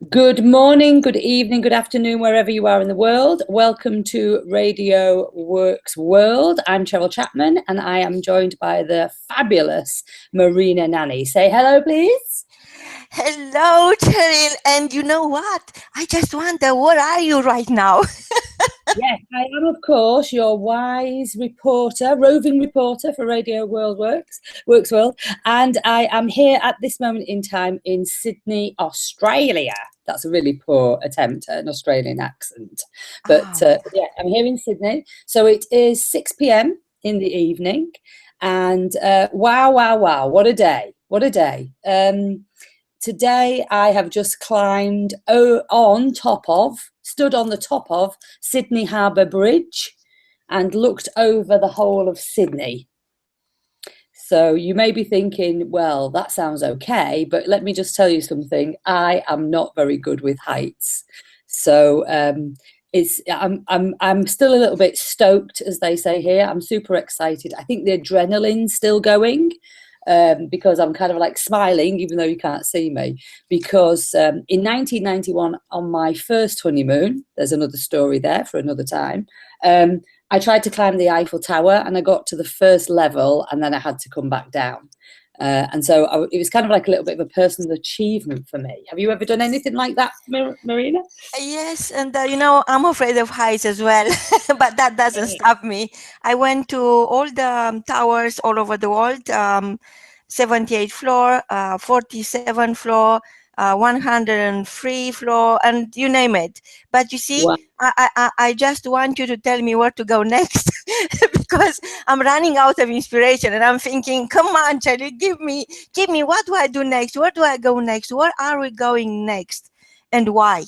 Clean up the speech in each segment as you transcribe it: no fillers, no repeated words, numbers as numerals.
Good morning, good evening, good afternoon, wherever you are in the world. Welcome to Radio W.O.R.K.S World. I'm Cheryl Chapman and I am joined by the fabulous Marina Nanny. Say hello, please. Hello, Cheryl. And you know what? I just wonder, where are you right now? Yes, I am, of course, your wise reporter, roving reporter for Radio W.O.R.K.S World. And I am here at this moment in time in Sydney, Australia. That's a really poor attempt at an Australian accent. But yeah, I'm here in Sydney. So it is 6 p.m. in the evening. And wow, wow, wow, what a day. What a day. Today I have just climbed stood on the top of Sydney Harbour Bridge and looked over the whole of Sydney. So you may be thinking, well, that sounds okay, but let me just tell you something. I am not very good with heights. So I'm still a little bit stoked, as they say here. I'm super excited. I think the adrenaline's still going. Because I'm kind of like smiling, even though you can't see me, because in 1991, on my first honeymoon, there's another story there for another time, I tried to climb the Eiffel Tower and I got to the first level and then I had to come back down. And so it was kind of like a little bit of a personal achievement for me. Have you ever done anything like that, Marina? Yes, and I'm afraid of heights as well, but that doesn't stop me. I went to all the towers all over the world, 78th floor, 47th floor, 103 floor, and you name it. But you see, Wow. I just want you to tell me where to go next because I'm running out of inspiration and I'm thinking, come on, Charlie, give me, what do I do next? Where do I go next? Where are we going next? And why?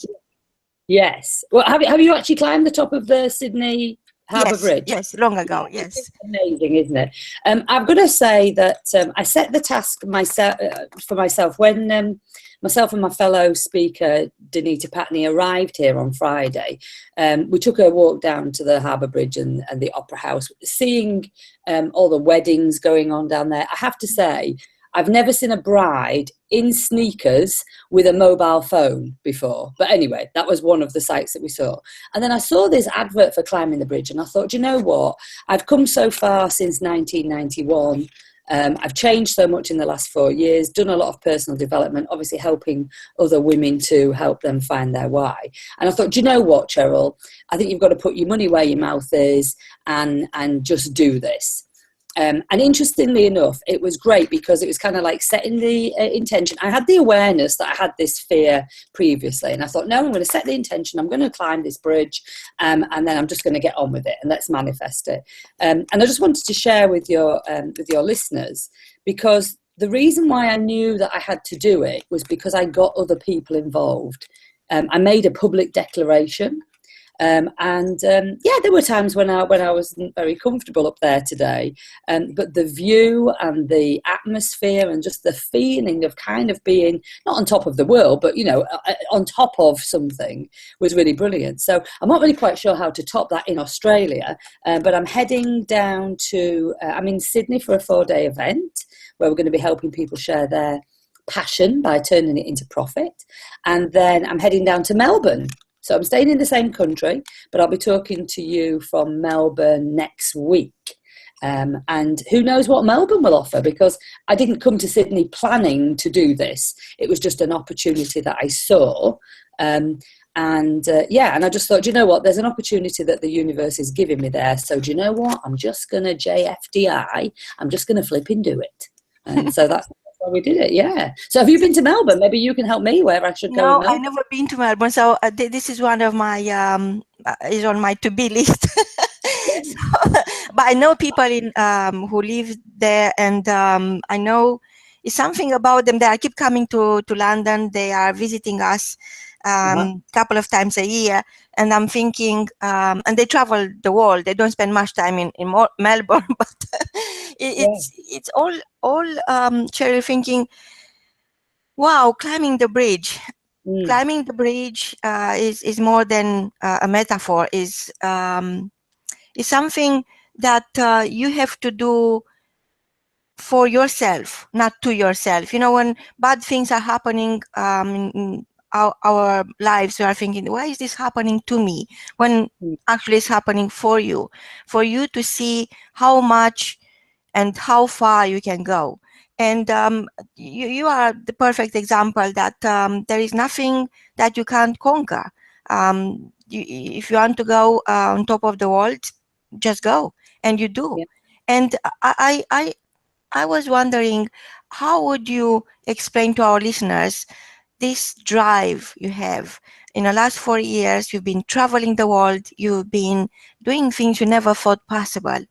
Yes. Well, have you actually climbed the top of the Sydney Harbour Bridge? Yes, long ago, yes. It's amazing, isn't it? I've got to say that I set the task for myself when myself and my fellow speaker, Danita Patney, arrived here on Friday. We took a walk down to the Harbour Bridge and the Opera House, seeing all the weddings going on down there. I have to say, I've never seen a bride in sneakers with a mobile phone before. But anyway, that was one of the sights that we saw. And then I saw this advert for climbing the bridge and I thought, you know what? I've come so far since 1991. I've changed so much in the last 4 years, done a lot of personal development, obviously helping other women to help them find their why. And I thought, do you know what, Cheryl? I think you've got to put your money where your mouth is and just do this. And interestingly enough, it was great because it was kind of like setting the intention. I had the awareness that I had this fear previously. And I thought, no, I'm going to set the intention. I'm going to climb this bridge and then I'm just going to get on with it and let's manifest it. And I just wanted to share with your listeners, because the reason why I knew that I had to do it was because I got other people involved. I made a public declaration. Yeah, there were times when I wasn't very comfortable up there today, but the view and the atmosphere and just the feeling of kind of being not on top of the world, but on top of something was really brilliant. So I'm not really quite sure how to top that in Australia, but I'm heading down to I'm in Sydney for a 4-day event where we're going to be helping people share their passion by turning it into profit, and then I'm heading down to Melbourne. So I'm staying in the same country, but I'll be talking to you from Melbourne next week. And who knows what Melbourne will offer, because I didn't come to Sydney planning to do this. It was just an opportunity that I saw. And I just thought, do you know what? There's an opportunity that the universe is giving me there. So do you know what? I'm just going to JFDI. I'm just going to flip and do it. And so that's why we did it, yeah. So have you been to Melbourne? Maybe you can help me where I should go. No, I've never been to Melbourne. So this is one of my, is on my to-be list. But I know people who live there, and I know it's something about them that I keep coming to London. They are visiting us couple of times a year, and I'm thinking, and they travel the world. They don't spend much time in Melbourne, but it's all Cheryl, thinking, wow, climbing the bridge. Climbing the bridge is more than a metaphor. Is something that you have to do for yourself, not to yourself. When bad things are happening our lives, we are thinking, why is this happening to me? When actually it's happening for you to see how much and how far you can go. And you are the perfect example that there is nothing that you can't conquer. If you want to go on top of the world, just go, and you do. Yeah. And I was wondering, how would you explain to our listeners this drive you have? In the last 4 years, you've been traveling the world, you've been doing things you never thought possible,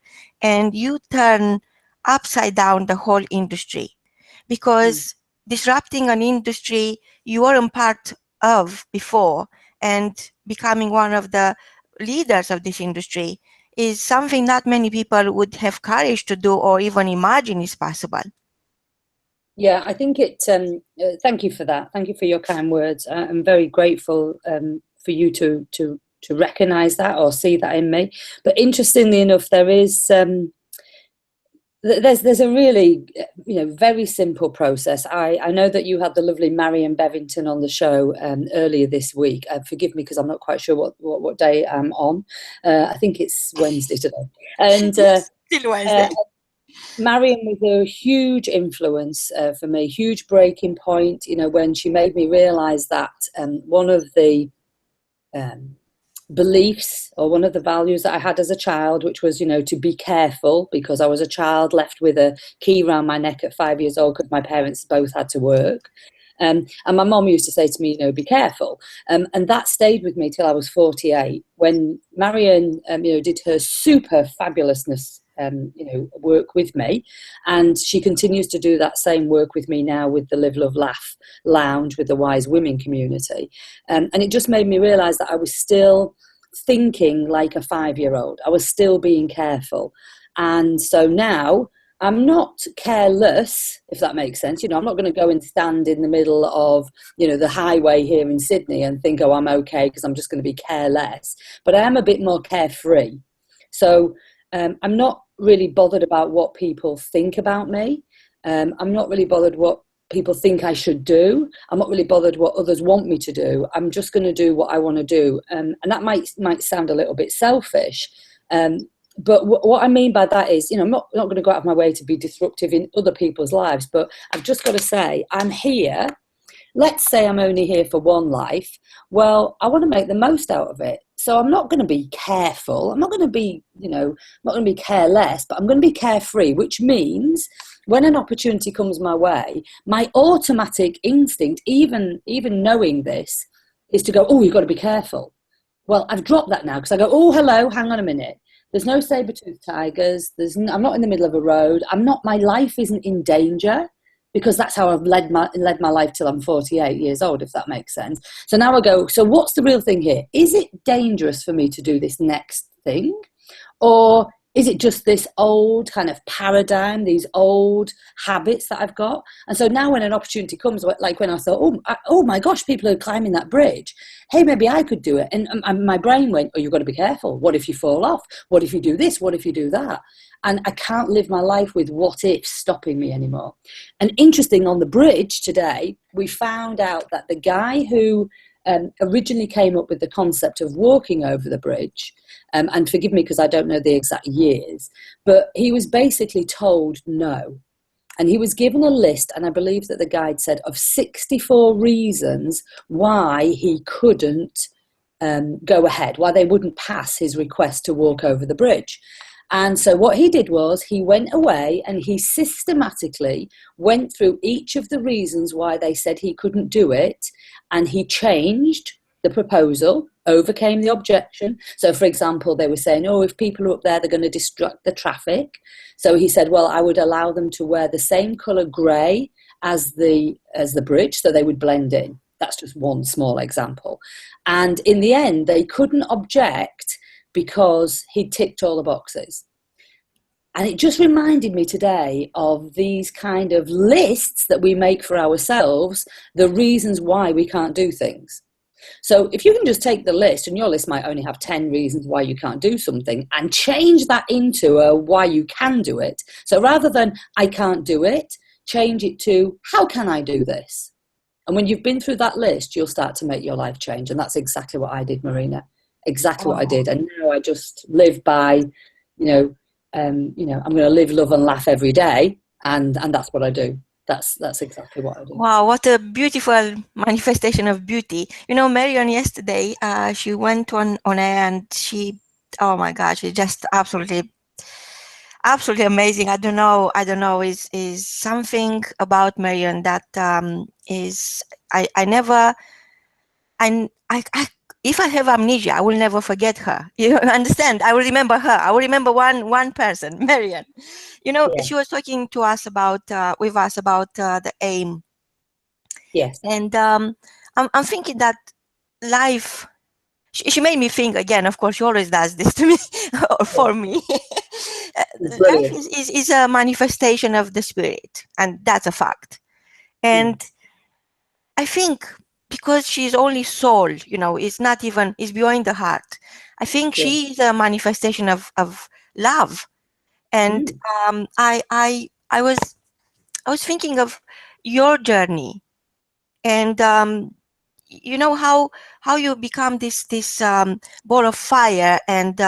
and you turn upside down the whole industry, because disrupting an industry you weren't part of before and becoming one of the leaders of this industry is something not many people would have courage to do or even imagine is possible. Yeah, I think it. Thank you for that. Thank you for your kind words. I'm very grateful for you to recognise that or see that in me. But interestingly enough, there's a really very simple process. I know that you had the lovely Marion Bevington on the show earlier this week. Forgive me because I'm not quite sure what day I'm on. I think it's Wednesday today, and Still Wednesday. Marion was a huge influence for me, huge breaking point, when she made me realise that one of the beliefs or one of the values that I had as a child, which was, to be careful, because I was a child left with a key around my neck at 5 years old because my parents both had to work. And my mom used to say to me, be careful. And that stayed with me till I was 48, when Marion, did her super fabulousness work with me, and she continues to do that same work with me now with the Live, Love, Laugh Lounge with the Wise Women community, and it just made me realise that I was still thinking like a 5-year-old. I was still being careful, and so now I'm not careless, if that makes sense. I'm not going to go and stand in the middle of the highway here in Sydney and think, oh, I'm okay, because I'm just going to be careless, but I am a bit more carefree. So I'm not really bothered about what people think about me. I'm not really bothered what people think I should do. I'm not really bothered what others want me to do. I'm just going to do what I want to do. And that might sound a little bit selfish. But what I mean by that is, I'm not going to go out of my way to be disruptive in other people's lives. But I've just got to say, I'm here. Let's say I'm only here for one life. Well, I want to make the most out of it. So I'm not going to be careful. I'm not going to be, not going to be careless, but I'm going to be carefree, which means when an opportunity comes my way, my automatic instinct, even knowing this, is to go, oh, you've got to be careful. Well, I've dropped that now because I go, oh, hello, hang on a minute. There's no saber-toothed tigers. I'm not in the middle of a road. My life isn't in danger, because that's how I've led my life till I'm 48 years old, if that makes sense. So now I go, so what's the real thing here? Is it dangerous for me to do this next thing? Or is it just this old kind of paradigm, these old habits that I've got? And so now when an opportunity comes, like when I thought, oh my gosh, people are climbing that bridge. Hey, maybe I could do it. And my brain went, oh, you've got to be careful. What if you fall off? What if you do this? What if you do that? And I can't live my life with what ifs stopping me anymore. And interesting, on the bridge today, we found out that the guy who originally came up with the concept of walking over the bridge, and forgive me because I don't know the exact years, but he was basically told no. And he was given a list, and I believe that the guide said, of 64 reasons why he couldn't go ahead, why they wouldn't pass his request to walk over the bridge. And so what he did was he went away and he systematically went through each of the reasons why they said he couldn't do it, and he changed the proposal, overcame the objection. So, for example, they were saying, oh, if people are up there, they're going to disrupt the traffic. So he said, well, I would allow them to wear the same colour grey as the bridge, so they would blend in. That's just one small example. And in the end, they couldn't object because he ticked all the boxes. And it just reminded me today of these kind of lists that we make for ourselves, the reasons why we can't do things. So if you can just take the list, and your list might only have 10 reasons why you can't do something, and change that into a why you can do it. So rather than I can't do it, change it to how can I do this? And when you've been through that list, you'll start to make your life change. And that's exactly what I did, Marina. Exactly what I did. And now I just live by, I'm going to live, love and laugh every day. And that's what I do. That's exactly what I do. Wow, what a beautiful manifestation of beauty. Marion yesterday, she went on air and she, oh my gosh, she just absolutely amazing. I don't know, is something about Marion that is, I never, I if I have amnesia, I will never forget her. You understand? I will remember her. I will remember one person, Marion. She was talking to us about, with us about the aim. Yes. And I'm thinking that life, she made me think again, of course, she always does this to me, or for me. Life is a manifestation of the spirit, and that's a fact. And I think because she's only soul, it's not even, it's beyond the heart. I think she is a manifestation of love. And I was thinking of your journey, and how you become this ball of fire, and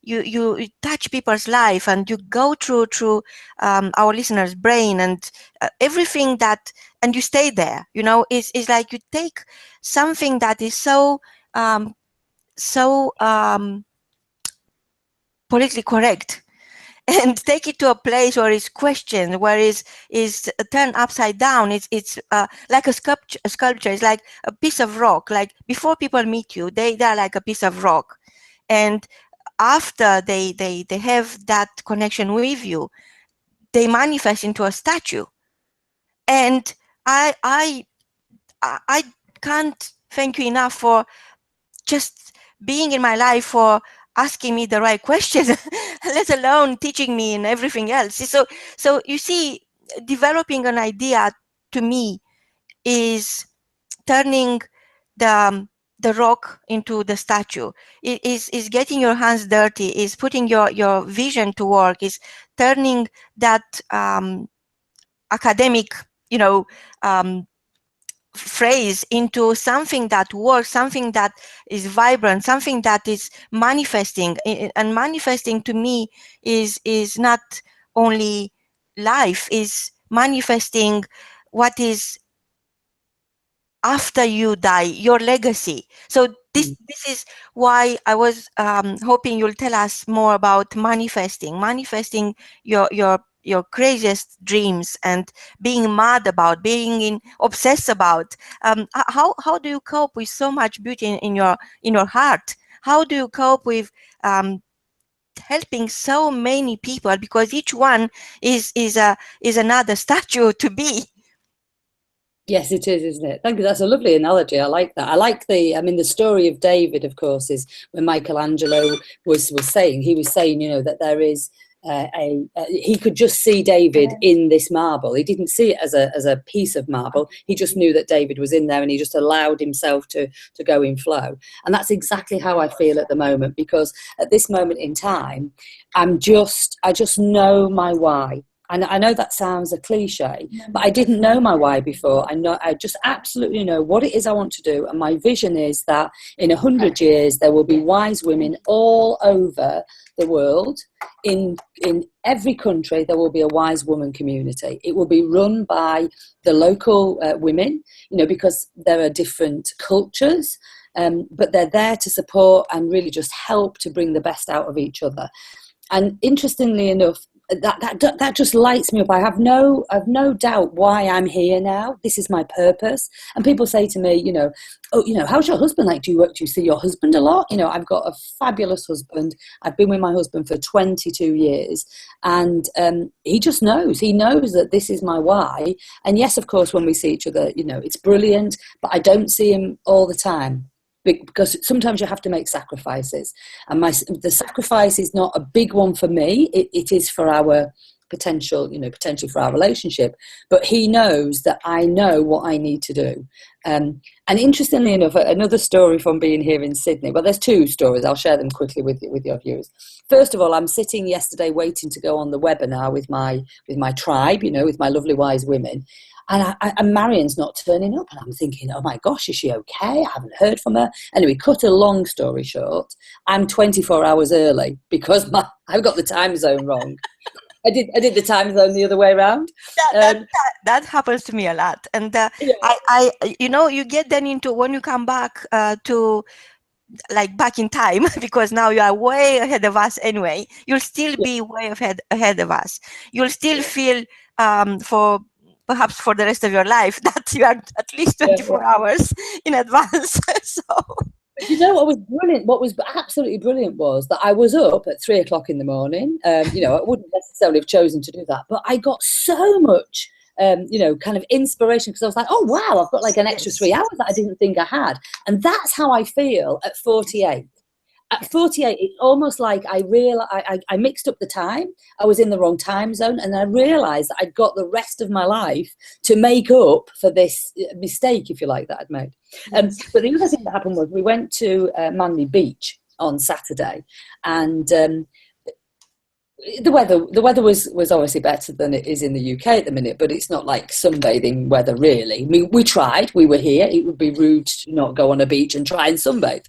you touch people's life, and you go through our listeners' brain, and everything that, and you stay there. It's like you take something that is so politically correct, and take it to a place where it's questioned, where is turned upside down. It's like a sculpture. It's like a piece of rock. Like before people meet you, they're like a piece of rock, and after they have that connection with you, they manifest into a statue. And I can't thank you enough for just being in my life, for asking me the right questions, let alone teaching me and everything else. So you see, developing an idea to me is turning the rock into the statue. It is getting your hands dirty, is putting your vision to work, is turning that academic, phrase into something that works, something that is vibrant, something that is manifesting. And manifesting to me is not only life, is manifesting what is after you die, your legacy. So this is why I was hoping you'll tell us more about manifesting your craziest dreams, and being mad about, being obsessed about. How do you cope with so much beauty in your heart? How do you cope with helping so many people? Because each one is another statue to be. Yes, it is, isn't it? Thank you. That's a lovely analogy. I like that. I like the story of David, of course, is when Michelangelo was saying, that there is he could just see David in this marble. He didn't see it as a piece of marble. He just knew that David was in there, and he just allowed himself to go in flow. And that's exactly how I feel at the moment, because at this moment in time, I just know my why. And I know that sounds a cliche, but I didn't know my why before. I just absolutely know what it is I want to do. And my vision is that in 100 years, there will be wise women all over the world. In every country, there will be a wise woman community. It will be run by the local women, because there are different cultures, but they're there to support and really just help to bring the best out of each other. And interestingly enough, that just lights me up. I have no doubt why I'm here now. This is my purpose. And people say to me, how's your husband like? Do you see your husband a lot? I've got a fabulous husband. I've been with my husband for 22 years, and he just knows. He knows that this is my why. And yes, of course, when we see each other, it's brilliant, but I don't see him all the time, because sometimes you have to make sacrifices, and the sacrifice is not a big one for me. It is for our potentially for our relationship, but he knows that I know what I need to do. And interestingly enough, another story from being here in Sydney. Well, there's two stories. I'll share them quickly with your viewers. First of all, I'm sitting yesterday waiting to go on the webinar with my tribe, with my lovely wise women. and Marion's not turning up, and I'm thinking, oh my gosh, is she okay? I haven't heard from her. Anyway, cut a long story short, I'm 24 hours early because I've got the time zone wrong. I did the time zone the other way around. That happens to me a lot, and Yeah. I you get then into when you come back to like back in time because now you are way ahead of us anyway. You'll still be way ahead of us. You'll still feel for perhaps for the rest of your life that you are at least 24 hours in advance. So. You know what was brilliant? What was absolutely brilliant was that I was up at 3 o'clock in the morning. I wouldn't necessarily have chosen to do that, but I got so much, kind of inspiration because I was like, oh wow, I've got like an extra 3 hours that I didn't think I had, and that's how I feel at 48. At 48, it's almost like I mixed up the time. I was in the wrong time zone, and I realised that I'd got the rest of my life to make up for this mistake, if you like, that I'd made. But the other thing that happened was we went to Manly Beach on Saturday, and the weather was obviously better than it is in the UK at the minute, but it's not like sunbathing weather really. I mean, we tried. We were here. It would be rude to not go on a beach and try and sunbathe.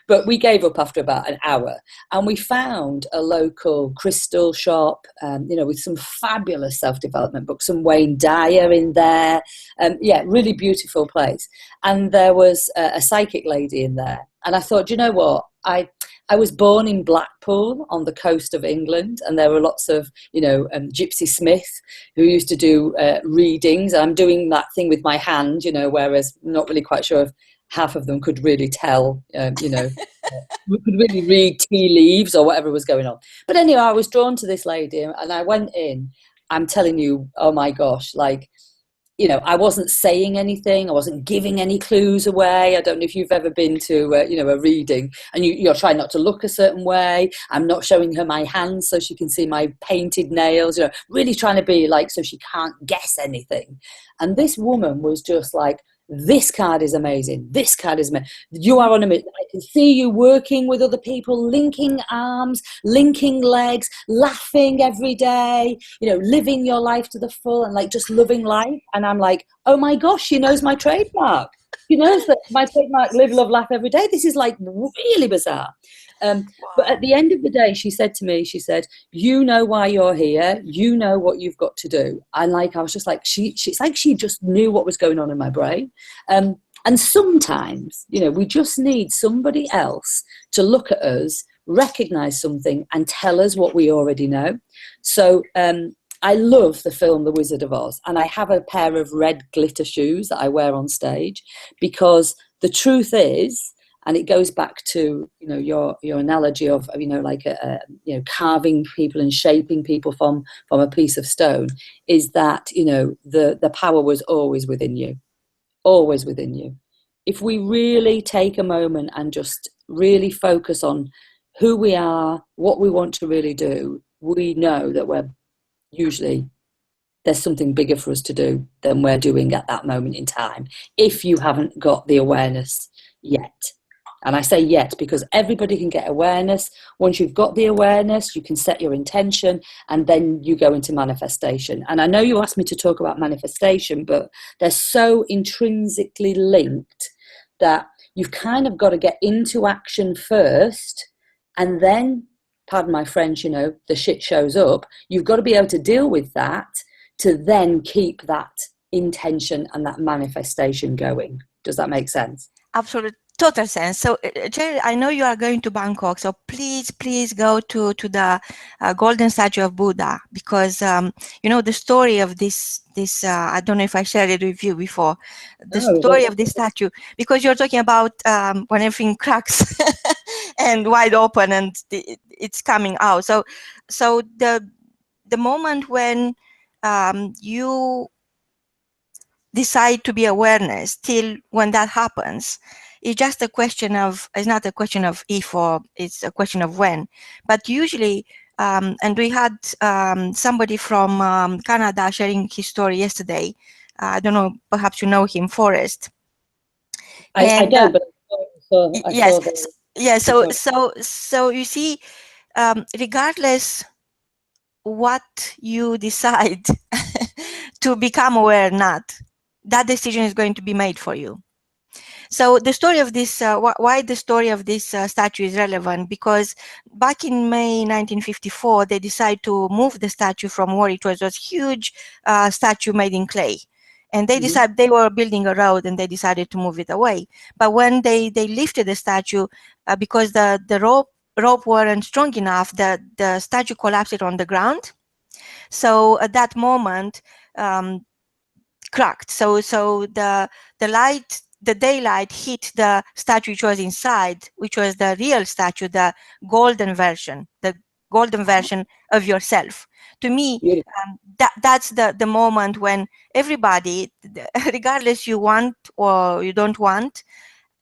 But we gave up after about an hour, and we found a local crystal shop, with some fabulous self-development books, some Wayne Dyer in there. Really beautiful place. And there was a psychic lady in there. And I thought, you know what? I was born in Blackpool on the coast of England, and there were lots of, Gypsy Smith who used to do readings. I'm doing that thing with my hand, whereas I'm not really quite sure if half of them could really tell, we could really read tea leaves or whatever was going on. But anyway, I was drawn to this lady, and I went in. I'm telling you, oh my gosh, I wasn't saying anything. I wasn't giving any clues away. I don't know if you've ever been to, a reading, and you're trying not to look a certain way. I'm not showing her my hands so she can see my painted nails, really trying to be so she can't guess anything. And this woman was just like, this card is amazing. This card is amazing. You are on a mission. I can see you working with other people, linking arms, linking legs, laughing every day, living your life to the full and just loving life. And I'm like, oh my gosh, she knows my trademark. She knows that my trademark, live, love, laugh every day. This is really bizarre. But at the end of the day, she said to me, you know why you're here. You know what you've got to do. And I was just like, it's like she just knew what was going on in my brain. And sometimes, we just need somebody else to look at us, recognize something and tell us what we already know. So I love the film The Wizard of Oz, and I have a pair of red glitter shoes that I wear on stage because the truth is, and it goes back to your analogy of carving people and shaping people from a piece of stone, is that the power was always within you, always within you. If we really take a moment and just really focus on who we are, what we want to really do, we know that there's something bigger for us to do than we're doing at that moment in time, if you haven't got the awareness yet. And I say yet because everybody can get awareness. Once you've got the awareness, you can set your intention, and then you go into manifestation. And I know you asked me to talk about manifestation, but they're so intrinsically linked that you've kind of got to get into action first, and then, pardon my French, the shit shows up. You've got to be able to deal with that to then keep that intention and that manifestation going. Does that make sense? Absolutely. Total sense. So, Cheryl, I know you are going to Bangkok, so please go to the golden statue of Buddha, because the story of this I don't know if I shared it with you before, the story of this statue, because you're talking about when everything cracks and wide open and it's coming out. So the moment when you decide to be awareness, till when that happens, it's just a question of, it's not a question of if or, it's a question of when. But usually, and we had somebody from Canada sharing his story yesterday. I don't know, perhaps you know him, Forrest. I don't, but yes. Yeah, so you see, regardless what you decide to become aware or not, that decision is going to be made for you. So the story of this, why the story of this statue is relevant, because back in May 1954, they decided to move the statue from where it was a huge statue made in clay. And they decided, they were building a road and they decided to move it away. But when they lifted the statue, because the rope weren't strong enough, the statue collapsed on the ground. So at that moment, cracked. So the light, the daylight hit the statue which was inside, which was the real statue, the golden version of yourself. To me, that's the moment when everybody, regardless you want or you don't want,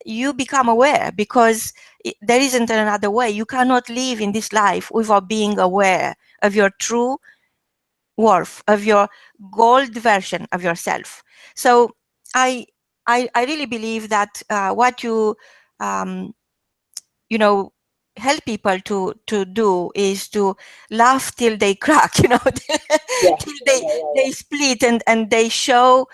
you become aware, because there isn't another way. You cannot live in this life without being aware of your true worth, of your gold version of yourself. So I really believe that what you help people to do is to laugh till they crack, till they split and they show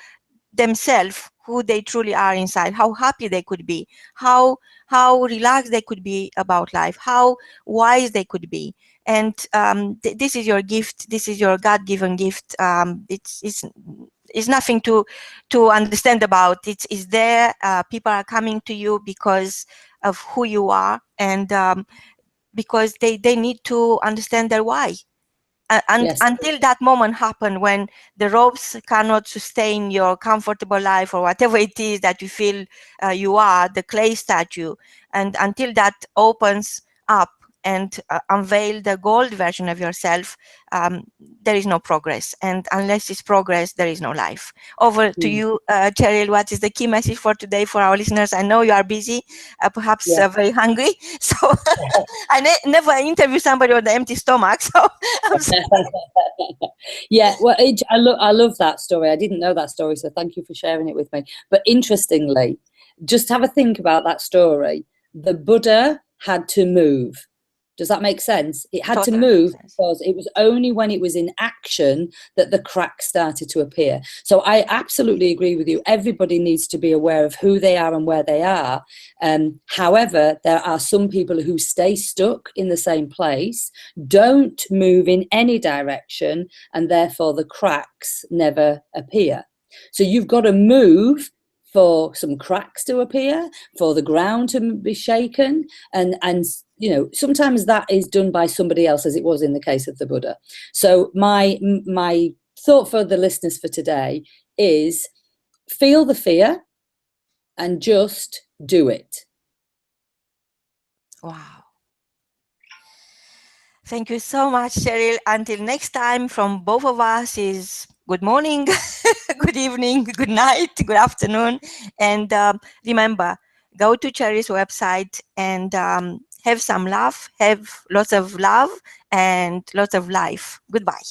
themselves who they truly are inside, how happy they could be, how relaxed they could be about life, how wise they could be. And this is your gift. This is your God-given gift. It's nothing to understand about. It's there. People are coming to you because of who you are, and because they need to understand their why. And until that moment happen, when the ropes cannot sustain your comfortable life or whatever it is that you feel you are, the clay statue, and until that opens up and unveil the gold version of yourself, there is no progress. And unless it's progress, there is no life. Over to you, Cheryl. What is the key message for today for our listeners? I know you are busy, perhaps very hungry. So I never interview somebody with an empty stomach. So I'm sorry. Yeah, well, I love that story. I didn't know that story, so thank you for sharing it with me. But interestingly, just have a think about that story. The Buddha had to move. Does that make sense? It had to move because it was only when it was in action that the cracks started to appear. So I absolutely agree with you. Everybody needs to be aware of who they are and where they are. However, there are some people who stay stuck in the same place, don't move in any direction, and therefore the cracks never appear. So you've got to move for some cracks to appear, for the ground to be shaken, and sometimes that is done by somebody else, as it was in the case of the Buddha. So my thought for the listeners for today is feel the fear and just do it. Wow. Thank you so much, Cheryl. Until next time, from both of us is good morning, good evening, good night, good afternoon. And remember, go to Cheryl's website and have some laugh, have lots of love and lots of life. Goodbye.